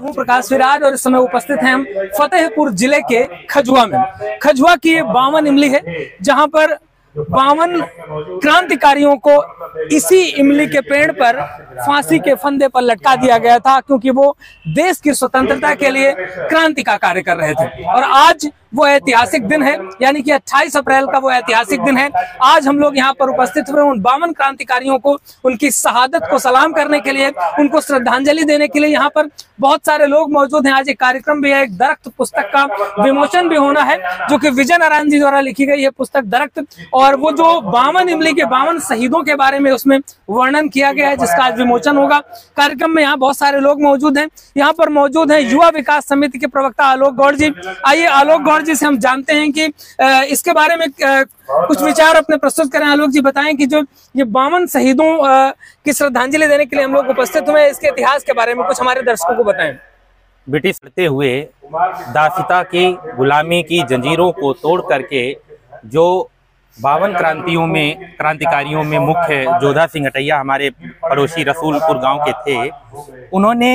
हूँ प्रकाश विराज और इस समय उपस्थित हैं हम फतेहपुर जिले के खजुआ में। खजुआ की ये 52 इमली है, जहां पर 52 क्रांतिकारियों को इसी इमली के पेड़ पर फांसी के फंदे पर लटका दिया गया था, क्योंकि वो देश की स्वतंत्रता के लिए क्रांति का कार्य कर रहे थे। और आज वो ऐतिहासिक दिन है, यानी कि 28 अप्रैल का वो ऐतिहासिक दिन है। आज हम लोग यहाँ पर उपस्थित हुए उन 52 क्रांतिकारियों को उनकी शहादत को सलाम करने के लिए, उनको श्रद्धांजलि देने के लिए यहाँ पर बहुत सारे लोग मौजूद हैं। आज एक कार्यक्रम भी है, एक दरख्त पुस्तक का विमोचन भी होना है, जो कि विजय नारायण जी द्वारा लिखी गई है पुस्तक दरख्त। और वो जो 52 इमली के 52 शहीदों के बारे में उसमें वर्णन किया गया है, जिसका आज विमोचन होगा। कार्यक्रम में यहाँ बहुत सारे लोग मौजूद हैं। यहाँ पर मौजूद हैं युवा विकास समिति के प्रवक्ता आलोक गौड़ जी। आइए आलोक गौड़ जी से हम जानते हैं कि इसके बारे में कुछ विचार अपने प्रस्तुत करें। आलोक जी बताएं कि जो ये 52 शहीदों की श्रद्धांजलि देने के लिए हम लोग उपस्थित हुए, इसके इतिहास के बारे में कुछ हमारे दर्शकों को बताएं। ब्रिटिश लड़ते हुए दासिता की गुलामी की जंजीरों को तोड़ करके जो 52 क्रांतिकारियों में मुख्य जोधा सिंह हटैया हमारे पड़ोसी रसूलपुर गांव के थे, उन्होंने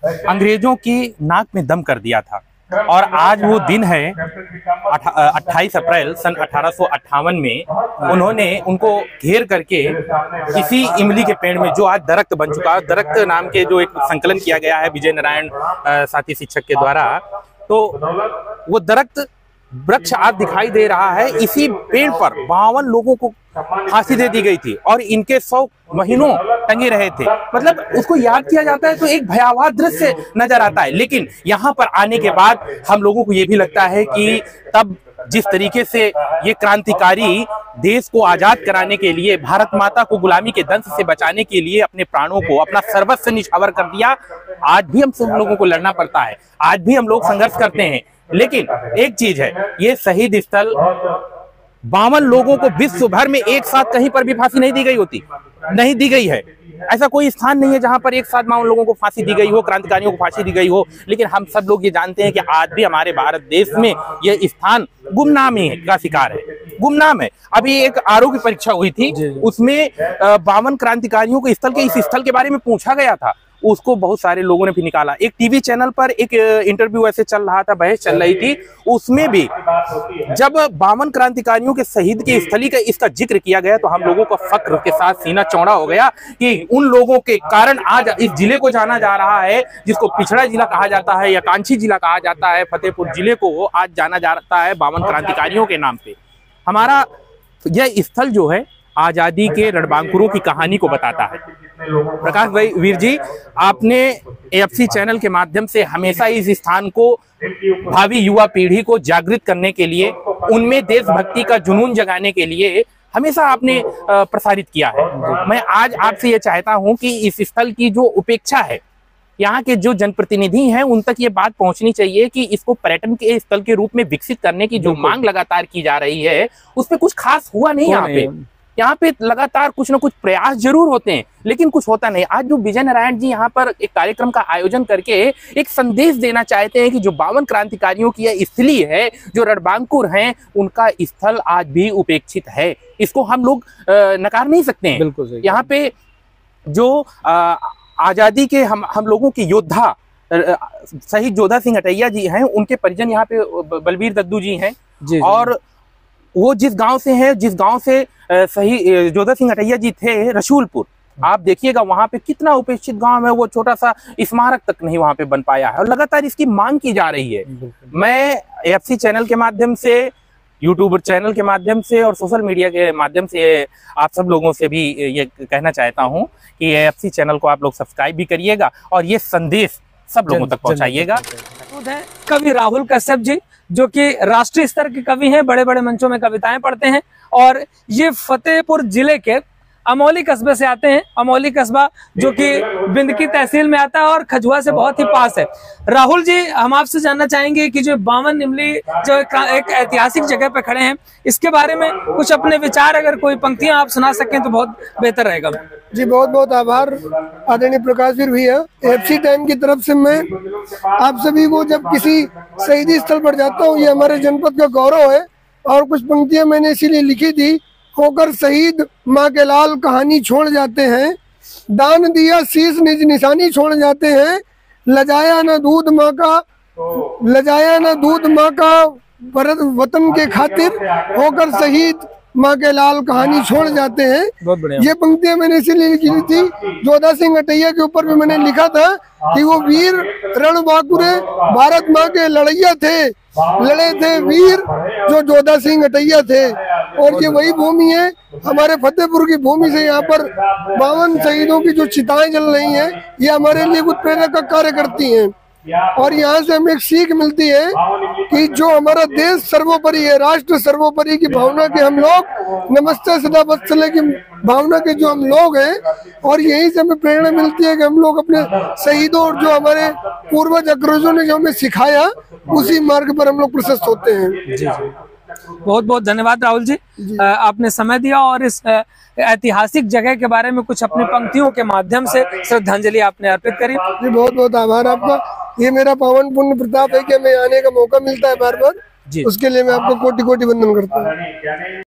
अंग्रेजों की नाक में दम कर दिया था। और आज वो दिन है 28 अप्रैल सन 1858 में उन्होंने उनको घेर करके इसी इमली के पेड़ में, जो आज दरख्त बन चुका है, दरख्त नाम के जो एक संकलन किया गया है विजय नारायण साथी शिक्षक के द्वारा, तो वो दरख्त वृक्ष आज दिखाई दे रहा है। इसी पेड़ पर 52 लोगों को फांसी दे दी गई थी और इनके 100 महीनों टंगे रहे थे। मतलब उसको याद किया जाता है तो एक भयावह दृश्य नजर आता है। लेकिन यहाँ पर आने के बाद हम लोगों को ये भी लगता है कि तब जिस तरीके से ये क्रांतिकारी देश को आजाद कराने के लिए, भारत माता को गुलामी के दंश से बचाने के लिए अपने प्राणों को, अपना सर्वस्व निछावर कर दिया, आज भी हम सब लोगों को लड़ना पड़ता है, आज भी हम लोग संघर्ष करते हैं। लेकिन एक चीज है, ये शहीद स्थल 52 लोगों को विश्व भर में एक साथ कहीं पर भी फांसी नहीं दी गई होती, नहीं दी गई है। ऐसा कोई स्थान नहीं है जहां पर एक साथ 52 लोगों को फांसी दी गई हो, क्रांतिकारियों को फांसी दी गई हो। लेकिन हम सब लोग ये जानते हैं कि आज भी हमारे भारत देश में यह स्थान गुमनामी का शिकार है, गुमनाम है। अभी एक आरोग्य परीक्षा हुई थी, उसमें 52 क्रांतिकारियों को इस स्थल के बारे में पूछा गया था। उसको बहुत सारे लोगों ने भी निकाला। एक टीवी चैनल पर एक इंटरव्यू ऐसे चल रहा था, बहस चल रही थी, उसमें भी जब 52 क्रांतिकारियों के शहीद की स्थली का इसका जिक्र किया गया तो हम लोगों का फक्र के साथ सीना चौड़ा हो गया कि उन लोगों के कारण आज इस जिले को जाना जा रहा है, जिसको पिछड़ा जिला कहा जाता है या कांची जिला कहा जाता है, फतेहपुर जिले को आज जाना जाता है 52 क्रांतिकारियों के नाम पे। हमारा यह स्थल जो है आजादी के रणबांकुरों की कहानी को बताता है। प्रकाश भाई वीर जी, आपने एएफसी चैनल के माध्यम से हमेशा इस स्थान को भावी युवा पीढ़ी को जागृत करने के लिए, उनमें देशभक्ति का जुनून जगाने के लिए हमेशा आपने प्रसारित किया है। मैं आज आपसे ये चाहता हूं कि इस स्थल की जो उपेक्षा है, यहाँ के जो जनप्रतिनिधि हैं, उन तक ये बात पहुंचनी चाहिए कि इसको पर्यटन के स्थल के रूप में विकसित करने की जो मांग लगातार की जा रही है, उस पर कुछ खास हुआ नहीं। यहाँ पे लगातार कुछ ना कुछ प्रयास जरूर होते हैं, लेकिन कुछ होता नहीं। आज जो विजय नारायण जी यहाँ पर एक कार्यक्रम का आयोजन करके एक संदेश देना चाहते हैं कि जो 52 क्रांतिकारियों की यह स्थली है, जो रणबांकुर हैं, उनका स्थल आज भी उपेक्षित है। इसको हम लोग नकार नहीं सकते हैं। बिल्कुल यहाँ पे जो आजादी के हम लोगों के योद्धा शहीद जोधा सिंह हटैया जी हैं, उनके परिजन यहाँ पे बलबीर दद्दू जी हैं। और वो जिस गांव से हैं, जिस गांव से सही जोधा सिंह हटैया जी थे, रसूलपुर, आप देखिएगा वहां पे कितना उपेक्षित गांव है, वो छोटा सा स्मारक तक नहीं वहां पे बन पाया है और लगातार इसकी मांग की जा रही है। मैं एएफसी चैनल के माध्यम से, यूट्यूब चैनल के माध्यम से और सोशल मीडिया के माध्यम से आप सब लोगों से भी ये कहना चाहता हूं कि एएफसी चैनल को आप लोग सब्सक्राइब भी करिएगा और ये संदेश सब लोगों तक पहुंचाइएगा। कवि राहुल कश्यप जी, जो कि राष्ट्रीय स्तर के कवि हैं, बड़े बड़े मंचों में कविताएं पढ़ते हैं और ये फतेहपुर जिले के अमौली कस्बे से आते हैं। अमौली कस्बा जो कि बिंदकी तहसील में आता है और खजुआ से बहुत ही पास है। राहुल जी, हम आपसे जानना चाहेंगे कि जो 52 इमली जो एक ऐतिहासिक जगह पे खड़े हैं, इसके बारे में कुछ अपने विचार, अगर कोई पंक्तियां आप सुना सकें तो बहुत बेहतर रहेगा। जी, बहुत बहुत आभार आदरणीय प्रकाश वीर भैया। एएफसी टाइम की तरफ से मैं आप सभी को जब किसी शहीदी स्थल पर जाता हूँ, ये हमारे जनपद का गौरव है। और कुछ पंक्तियां मैंने इसीलिए लिखी थी। होकर शहीद माँ के लाल कहानी छोड़ जाते हैं, दान दिया शीश निज निशानी छोड़ जाते हैं, लजाया न दूध माँ का, लजाया न दूध माँ का वतन के खातिर, होकर शहीद माँ के लाल कहानी छोड़ जाते हैं। बहुत बढ़िया। ये पंक्तियां मैंने इसीलिए लिखी थी, जोधा सिंह अटैया के ऊपर भी मैंने लिखा था कि वो वीर रणबांकुरे भारत माँ के लड़ैया थे, लड़े थे वीर जो जोधा सिंह अटैया थे। और ये वही भूमि है, हमारे फतेहपुर की भूमि से यहाँ पर 52 शहीदों की जो चिताएं जल रही हैं, ये हमारे लिए कुछ प्रेरक का कार्य करती हैं। और यहाँ से हमें एक सीख मिलती है कि जो हमारा देश सर्वोपरि है, राष्ट्र सर्वोपरि की भावना के हम लोग, नमस्ते सदा वत्सले की भावना के जो हम लोग हैं, और यहीं से हमें प्रेरणा मिलती है कि हम लोग अपने शहीदों और जो हमारे पूर्वज अग्रजों ने जो हमें सिखाया, उसी मार्ग पर हम लोग प्रशस्त होते हैं। जी जी, बहुत बहुत धन्यवाद राहुल जी, आपने समय दिया और इस ऐतिहासिक जगह के बारे में कुछ अपनी पंक्तियों के माध्यम से श्रद्धांजलि आपने अर्पित करी। जी बहुत बहुत आभार आपका। ये मेरा पावन पुण्य प्रताप है कि हमें आने का मौका मिलता है बार बार, उसके लिए मैं आपको कोटि कोटि वंदन करता हूँ।